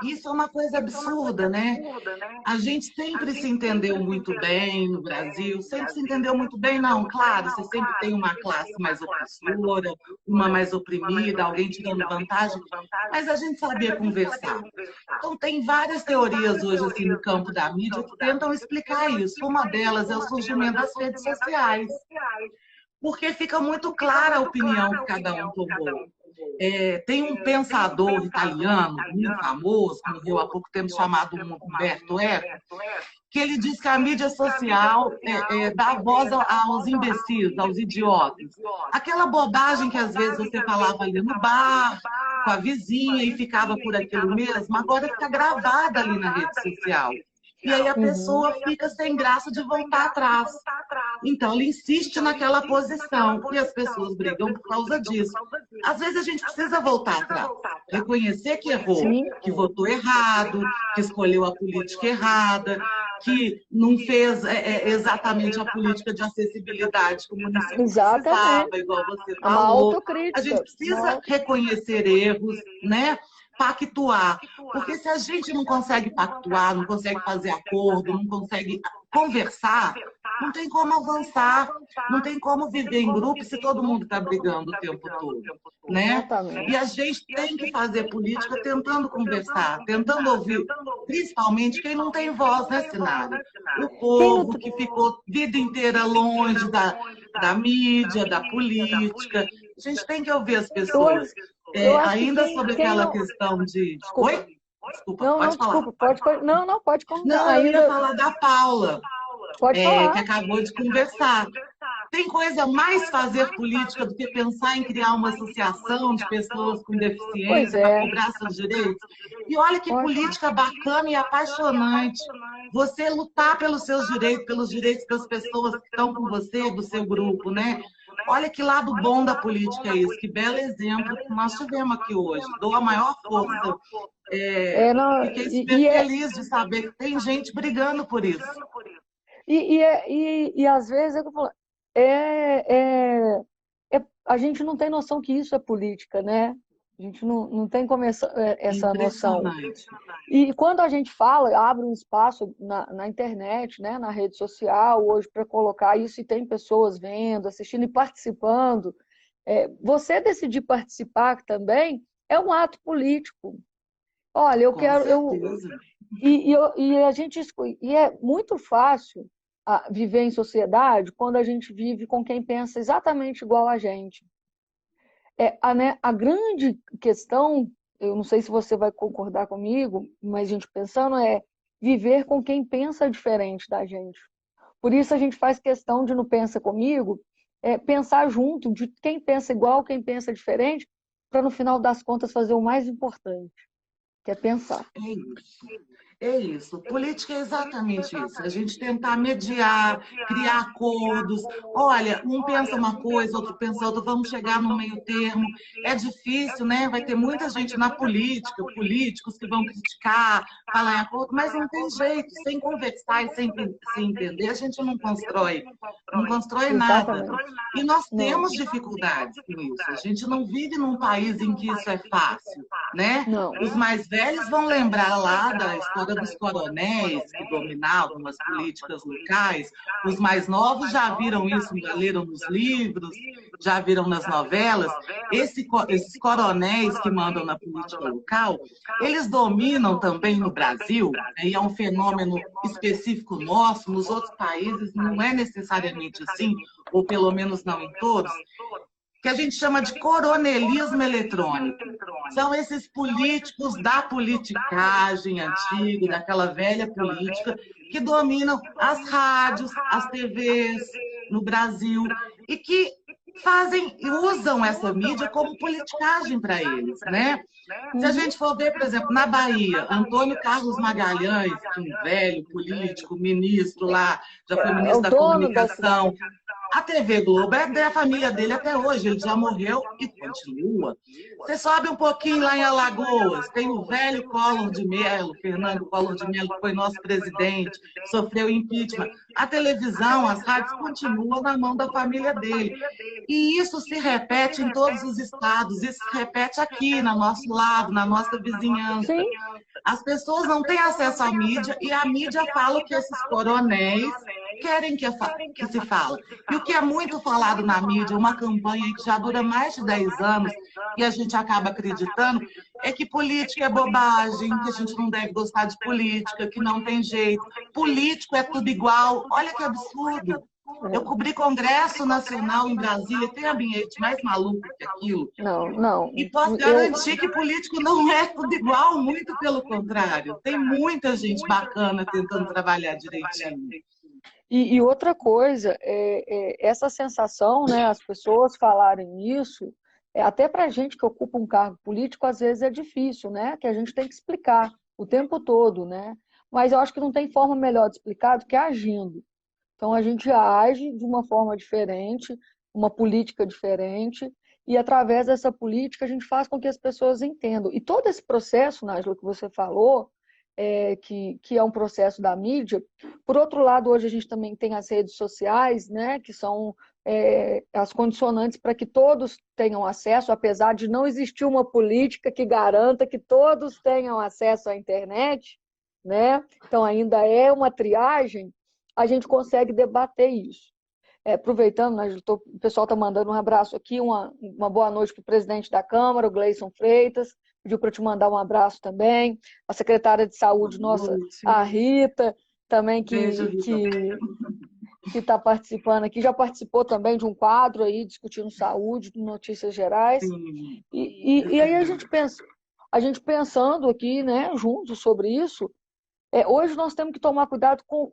Isso é uma coisa absurda, né? A gente sempre se entendeu muito bem no Brasil, sempre se entendeu muito bem, não, claro, você sempre tem uma classe mais opressora, uma mais oprimida, alguém te dando vantagem, mas a gente sabia conversar. Então, tem várias teorias hoje assim, no campo da mídia que tentam explicar isso. Uma delas é o surgimento das redes sociais, porque fica muito clara a opinião que cada um tomou. Tem um pensador italiano, muito famoso, que morreu há pouco tempo, chamado Umberto Eco, que ele diz que a mídia social dá voz aos imbecis, aos idiotas. Aquela bobagem que às vezes você falava ali no bar, com a vizinha e ficava por aquilo mesmo, agora fica gravada ali na rede social. E aí a pessoa fica sem graça de voltar atrás. Então, ele insiste naquela posição e as pessoas brigam por causa disso. Às vezes a gente precisa voltar atrás, reconhecer que errou, que votou errado, que escolheu a política errada, que não fez exatamente a política de acessibilidade que o município Exatamente. precisava, igual você Uma falou. autocrítica. A gente precisa reconhecer erros, né? Pactuar. Porque se a gente não consegue pactuar, não consegue fazer acordo, não consegue conversar, não tem como avançar, não tem como viver em grupo se todo mundo está brigando o tempo todo, né? Exatamente. E a gente tem que fazer política tentando conversar, tentando ouvir, principalmente quem não tem voz nesse cenário. O povo que ficou a vida inteira longe da mídia, da política. A gente tem que ouvir as pessoas. Ainda sobre aquela questão de... Desculpa. Oi? Desculpa, pode falar. Desculpa, não, pode contar. Não, eu ia falar da Paula, Pode falar. que acabou de conversar. Tem coisa mais fazer política do que pensar em criar uma associação de pessoas com deficiência para cobrar seus direitos? E olha que política bacana e apaixonante. Você lutar pelos seus direitos, pelos direitos das pessoas que estão com você, do seu grupo, né? Olha que lado bom da política é isso, que belo exemplo que nós tivemos aqui hoje. Dou a maior força. Fiquei super feliz de saber que tem gente brigando por isso. E às vezes eu falo, a gente não tem noção que isso é política, né? A gente não tem como essa noção. E quando a gente fala, abre um espaço na internet, né, na rede social, hoje, para colocar isso, e tem pessoas vendo, assistindo e participando, você decidir participar também é um ato político. Olha, eu quero... E é muito fácil viver em sociedade quando a gente vive com quem pensa exatamente igual a gente. A grande questão, eu não sei se você vai concordar comigo, mas a gente pensando viver com quem pensa diferente da gente. Por isso a gente faz questão de não pensa comigo, pensar junto de quem pensa igual, quem pensa diferente, para no final das contas fazer o mais importante, que é pensar. É isso. Política é exatamente isso. A gente tentar mediar, criar acordos. Olha, um pensa uma coisa, outro pensa outra, vamos chegar no meio termo. É difícil, né? Vai ter muita gente na política, políticos que vão criticar, falar em acordo, mas não tem jeito. Sem conversar e sem se entender, a gente não constrói nada. E nós temos dificuldades com isso. A gente não vive num país em que isso é fácil, né? Os mais velhos vão lembrar lá da história dos coronéis que dominavam as políticas locais. Os mais novos já viram isso, já leram nos livros, já viram nas novelas. Esses coronéis que mandam na política local, eles dominam também no Brasil, e é um fenômeno específico nosso, nos outros países não é necessariamente assim, ou pelo menos não em todos, que a gente chama de coronelismo eletrônico. São esses políticos da politicagem antiga, daquela velha política, que dominam as rádios, as TVs no Brasil, e que usam essa mídia como politicagem para eles, né? Se a gente for ver, por exemplo, na Bahia, Antônio Carlos Magalhães, que é um velho político, ministro lá, já foi ministro da Comunicação, a TV Globo é da família dele até hoje, ele já morreu e continua. Você sobe um pouquinho lá em Alagoas, tem o velho Collor de Mello, Fernando Collor de Mello, que foi nosso presidente, sofreu impeachment. A televisão, as rádios continuam na mão da família dele. E isso se repete em todos os estados, isso se repete aqui, no nosso lado, na nossa vizinhança. As pessoas não têm acesso à mídia e a mídia fala que esses coronéis querem que se fale. E o que é muito falado na mídia, uma campanha que já dura mais de 10 anos e a gente acaba acreditando, é que política é bobagem, que a gente não deve gostar de política, que não tem jeito. Político é tudo igual. Olha que absurdo. Eu cobri Congresso Nacional em Brasília, tem ambiente mais maluco que aquilo. Não. E posso garantir que político não é tudo igual, muito pelo contrário. Tem muita gente bacana tentando trabalhar direitinho. E outra coisa, essa sensação, né, as pessoas falarem isso, até para a gente que ocupa um cargo político, às vezes é difícil, né? Que a gente tem que explicar o tempo todo, né? Mas eu acho que não tem forma melhor de explicar do que agindo. Então, a gente age de uma forma diferente, uma política diferente, e através dessa política a gente faz com que as pessoas entendam. E todo esse processo, Nájila, que você falou, que é um processo da mídia. Por outro lado, hoje a gente também tem as redes sociais, né, que são as condicionantes para que todos tenham acesso, apesar de não existir uma política que garanta que todos tenham acesso à internet, né? Então ainda é uma triagem, a gente consegue debater isso. Aproveitando, né, o pessoal está mandando um abraço aqui, uma boa noite para o presidente da Câmara, o Gleison Freitas, pediu para eu te mandar um abraço também, a secretária de saúde nossa, a Rita, também que está participando aqui, já participou também de um quadro aí discutindo saúde, notícias gerais. E aí a gente pensando aqui, né, juntos sobre isso, hoje nós temos que tomar cuidado com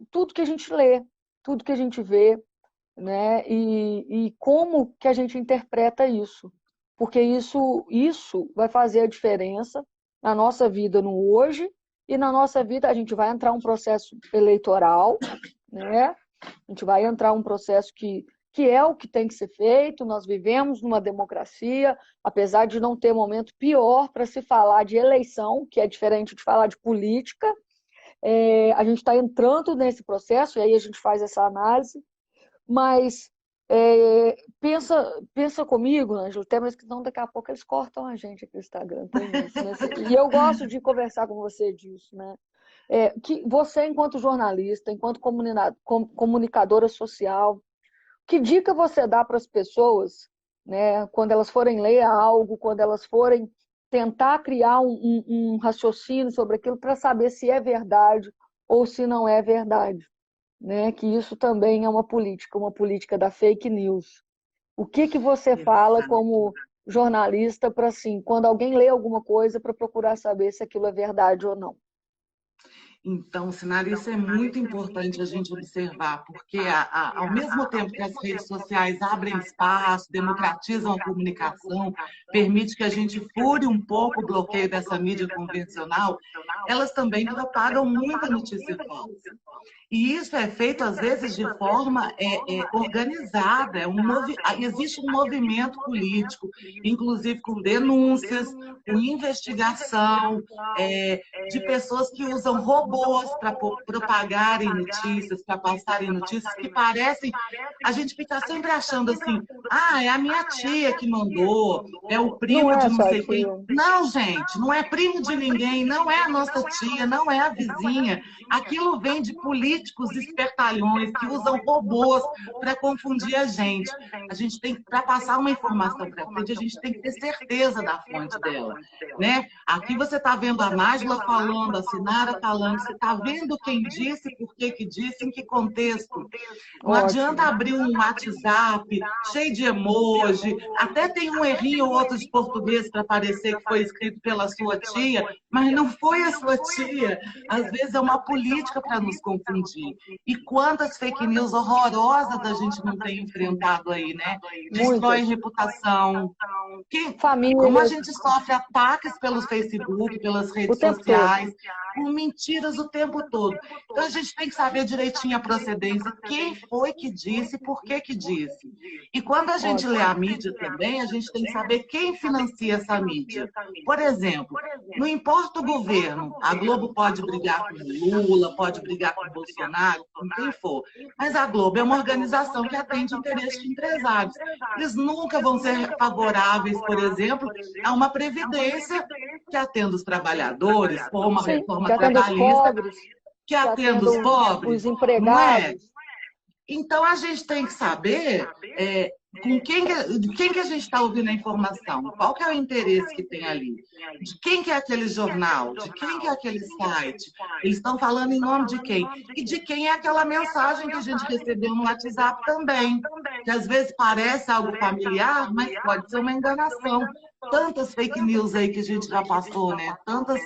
tudo que a gente lê, tudo que a gente vê, né, e como que a gente interpreta isso, porque isso vai fazer a diferença na nossa vida no hoje, e na nossa vida a gente vai entrar um processo eleitoral, né? A gente vai entrar um processo que é o que tem que ser feito. Nós vivemos numa democracia, apesar de não ter momento pior para se falar de eleição, que é diferente de falar de política. A gente está entrando nesse processo, e aí a gente faz essa análise, mas pensa comigo, Ângelo, mas que não, daqui a pouco eles cortam a gente aqui no Instagram. E eu gosto de conversar com você disso, né? Que você, enquanto jornalista, enquanto comunicadora social, que dica você dá para as pessoas, né, quando elas forem ler algo, quando elas forem tentar criar um raciocínio sobre aquilo para saber se é verdade ou se não é verdade, né? Que isso também é uma política da fake news. O que você fala como jornalista para, assim, quando alguém lê alguma coisa, para procurar saber se aquilo é verdade ou não? Então, Sinara, isso é muito importante a gente observar, porque ao mesmo tempo que as redes sociais abrem espaço, democratizam a comunicação, permite que a gente fure um pouco o bloqueio dessa mídia convencional, elas também propagam muita notícia falsa. E isso é feito, às vezes, de forma organizada. Existe um movimento político, inclusive com denúncias, com investigação, de pessoas que usam robôs para propagarem notícias, para passarem notícias que parecem... A gente fica sempre achando assim, é a minha tia que mandou, é o primo de não sei quem. Não, gente, não é primo de ninguém, não é a nossa tia, não é a vizinha. Aquilo vem de políticos espertalhões que usam robôs para confundir a gente. A gente tem, para passar uma informação para frente, a gente tem que ter certeza da fonte dela, né? Aqui você está vendo a Nájila falando, a Sinara falando, você está vendo quem disse, por que disse, em que contexto. Não adianta abrir um WhatsApp cheio de emoji, até tem um errinho ou outro de português para parecer que foi escrito pela sua tia, mas não foi a sua tia. Às vezes é uma política para nos confundir. E quantas fake news horrorosas a gente não tem enfrentado aí, né? Destrói reputação. Como a gente sofre ataques pelo Facebook, pelas redes sociais, com mentiras o tempo todo. Então a gente tem que saber direitinho a procedência, quem foi que disse, por que disse. E quando a gente lê a mídia também, a gente tem que saber quem financia essa mídia. Por exemplo, não importa o governo, a Globo pode brigar com o Lula, pode brigar com o Bolsonaro, com quem for, mas a Globo é uma organização que atende interesses de empresários. Eles nunca vão ser favoráveis, por exemplo, a uma previdência que atenda os trabalhadores, ou uma reforma trabalhista que atenda os pobres, os empregados. Não é? Então, a gente tem que saber de quem que a gente está ouvindo a informação, qual que é o interesse que tem ali, de quem que é aquele jornal, de quem que é aquele site, eles estão falando em nome de quem, e de quem é aquela mensagem que a gente recebeu no WhatsApp também, que às vezes parece algo familiar, mas pode ser uma enganação. Tantas fake news aí que a gente já passou, né? Tantas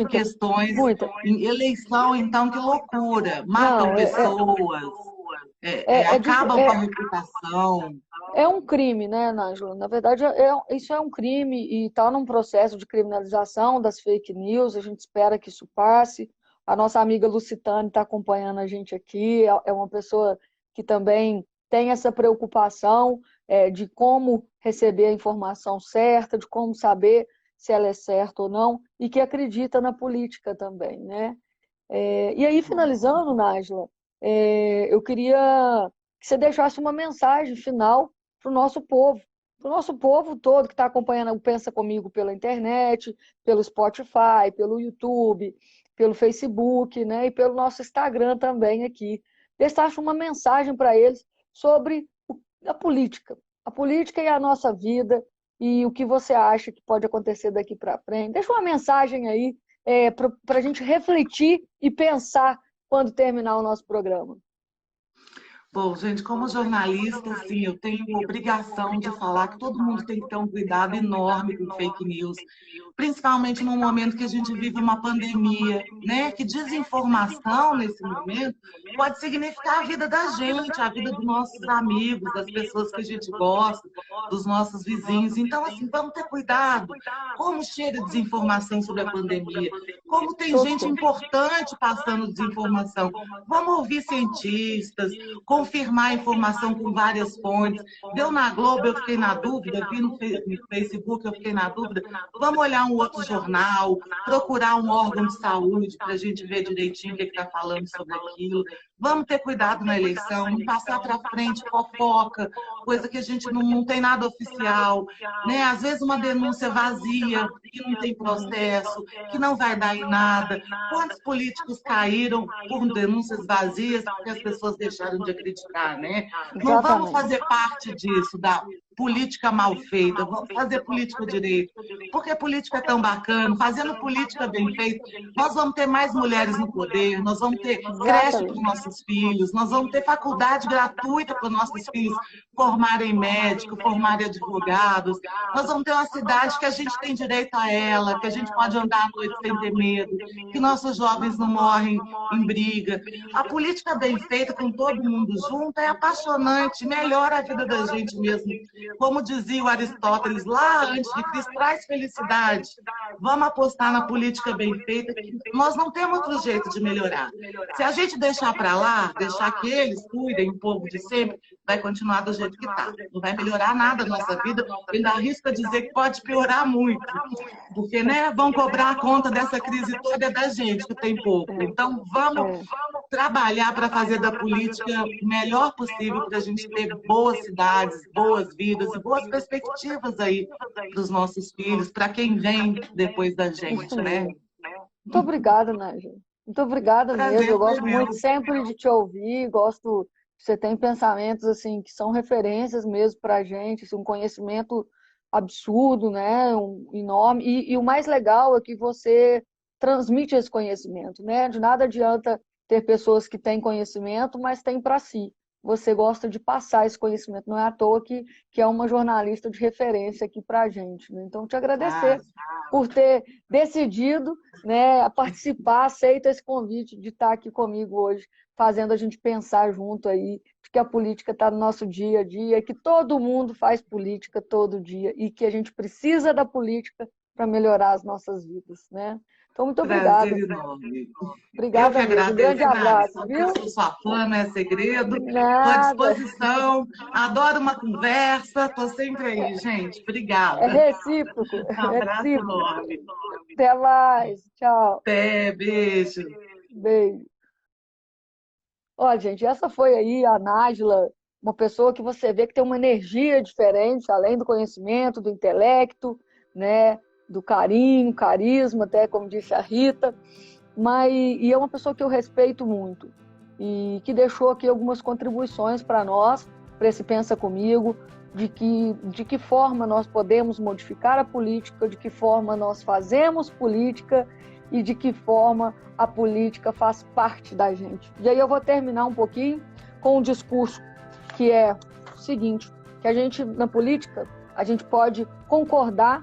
questões. Em eleição, então, que loucura. Matam pessoas, acabam com a reputação. É um crime, né, Nájila? Na verdade, isso é um crime e está num processo de criminalização das fake news. A gente espera que isso passe. A nossa amiga Lucitane está acompanhando a gente aqui. É uma pessoa que também tem essa preocupação de como receber a informação certa, de como saber se ela é certa ou não, e que acredita na política também, né? E aí, finalizando, Nájila, eu queria que você deixasse uma mensagem final para o nosso povo todo que está acompanhando o Pensa Comigo pela internet, pelo Spotify, pelo YouTube, pelo Facebook, né, e pelo nosso Instagram também aqui. Deixasse uma mensagem para eles sobre a política e a nossa vida, e o que você acha que pode acontecer daqui para frente. Deixa uma mensagem aí para a gente refletir e pensar quando terminar o nosso programa. Bom, gente, como jornalista, assim, eu tenho obrigação de falar que todo mundo tem que ter um cuidado enorme com fake news, principalmente num momento que a gente vive uma pandemia, né? Que desinformação nesse momento pode significar a vida da gente, a vida dos nossos amigos, das pessoas que a gente gosta, dos nossos vizinhos. Então, assim, vamos ter cuidado. Como chega desinformação sobre a pandemia? Como tem gente importante passando desinformação? Vamos ouvir cientistas, confirmar a informação com várias fontes. Deu na Globo, eu fiquei na dúvida, vi no Facebook, eu fiquei na dúvida. Vamos olhar um outro jornal, procurar um órgão de saúde para a gente ver direitinho o que está falando sobre aquilo. Vamos ter cuidado na eleição, não passar para frente fofoca, coisa que a gente não tem nada oficial, né? Às vezes uma denúncia vazia, que não tem processo, que não vai dar em nada. Quantos políticos caíram por denúncias vazias porque as pessoas deixaram de acreditar, né? Não vamos fazer parte disso, da política mal feita, vamos fazer política direito. Porque política é tão bacana, fazendo política bem feita, nós vamos ter mais mulheres no poder, nós vamos ter creche para os nossos filhos, nós vamos ter faculdade gratuita para os nossos filhos formarem médicos, formarem advogados, nós vamos ter uma cidade que a gente tem direito a ela, que a gente pode andar à noite sem ter medo, que nossos jovens não morrem em briga. A política bem feita, com todo mundo junto, é apaixonante, melhora a vida da gente mesmo. Como dizia o Aristóteles lá antes de Cristo, traz felicidade. Vamos apostar na política bem feita, que nós não temos outro jeito de melhorar. Se a gente deixar para lá, deixar que eles cuidem, o povo de sempre, vai continuar do jeito que está. Não vai melhorar nada a nossa vida, ainda arrisca dizer que pode piorar muito. Porque, né, vão cobrar a conta dessa crise toda da gente, que tem pouco. Então, vamos trabalhar para fazer da política o melhor possível para a gente ter boas cidades, boas vidas e boas perspectivas aí para os nossos filhos, para quem vem depois da gente, né? Muito obrigada, Nájila. Muito obrigada mesmo. Eu gosto muito sempre de te ouvir, gosto. Você tem pensamentos assim que são referências mesmo para a gente, assim, um conhecimento absurdo, né? Enorme. E o mais legal é que você transmite esse conhecimento, né? De nada adianta ter pessoas que têm conhecimento, mas têm para si. Você gosta de passar esse conhecimento. Não é à toa que é uma jornalista de referência aqui para a gente, né? Então, te agradecer por ter decidido, né, participar, aceita esse convite de estar aqui comigo hoje, fazendo a gente pensar junto aí, de que a política está no nosso dia a dia, que todo mundo faz política todo dia e que a gente precisa da política para melhorar as nossas vidas, né? Então, muito obrigada. Obrigada, mesmo. Um grande abraço, viu? Eu sou sua fã, não é segredo. Estou à disposição. Adoro uma conversa. Estou sempre aí, gente. Obrigada. É recíproco. Um abraço enorme. Até mais. Tchau. Até. Beijo. Beijo. Olha, gente, essa foi aí a Nájila, uma pessoa que você vê que tem uma energia diferente, além do conhecimento, do intelecto, né? Do carinho, carisma, até como disse a Rita, e é uma pessoa que eu respeito muito e que deixou aqui algumas contribuições para nós, para esse Pensa Comigo, de que forma nós podemos modificar a política, de que forma nós fazemos política e de que forma a política faz parte da gente. E aí eu vou terminar um pouquinho com um discurso que é o seguinte, que a gente, na política, a gente pode concordar,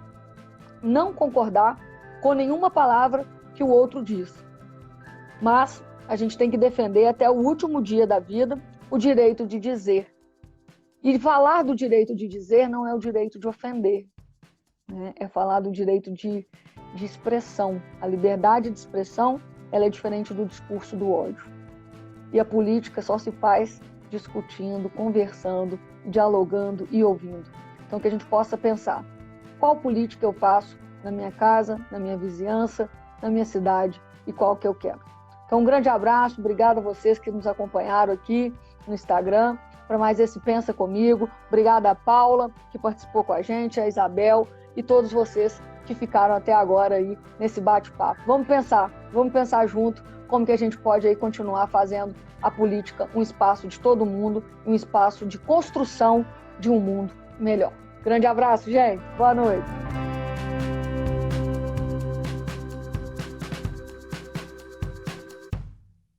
não concordar com nenhuma palavra que o outro diz. Mas a gente tem que defender até o último dia da vida o direito de dizer. E falar do direito de dizer não é o direito de ofender, né? É falar do direito de expressão. A liberdade de expressão, ela é diferente do discurso do ódio. E a política só se faz discutindo, conversando, dialogando e ouvindo. Então que a gente possa pensar: qual política eu faço na minha casa, na minha vizinhança, na minha cidade e qual que eu quero. Então, um grande abraço, obrigado a vocês que nos acompanharam aqui no Instagram para mais esse Pensa Comigo. Obrigada a Paula, que participou com a gente, a Isabel e todos vocês que ficaram até agora aí nesse bate-papo. Vamos pensar junto como que a gente pode aí continuar fazendo a política um espaço de todo mundo, um espaço de construção de um mundo melhor. Grande abraço, gente. Boa noite.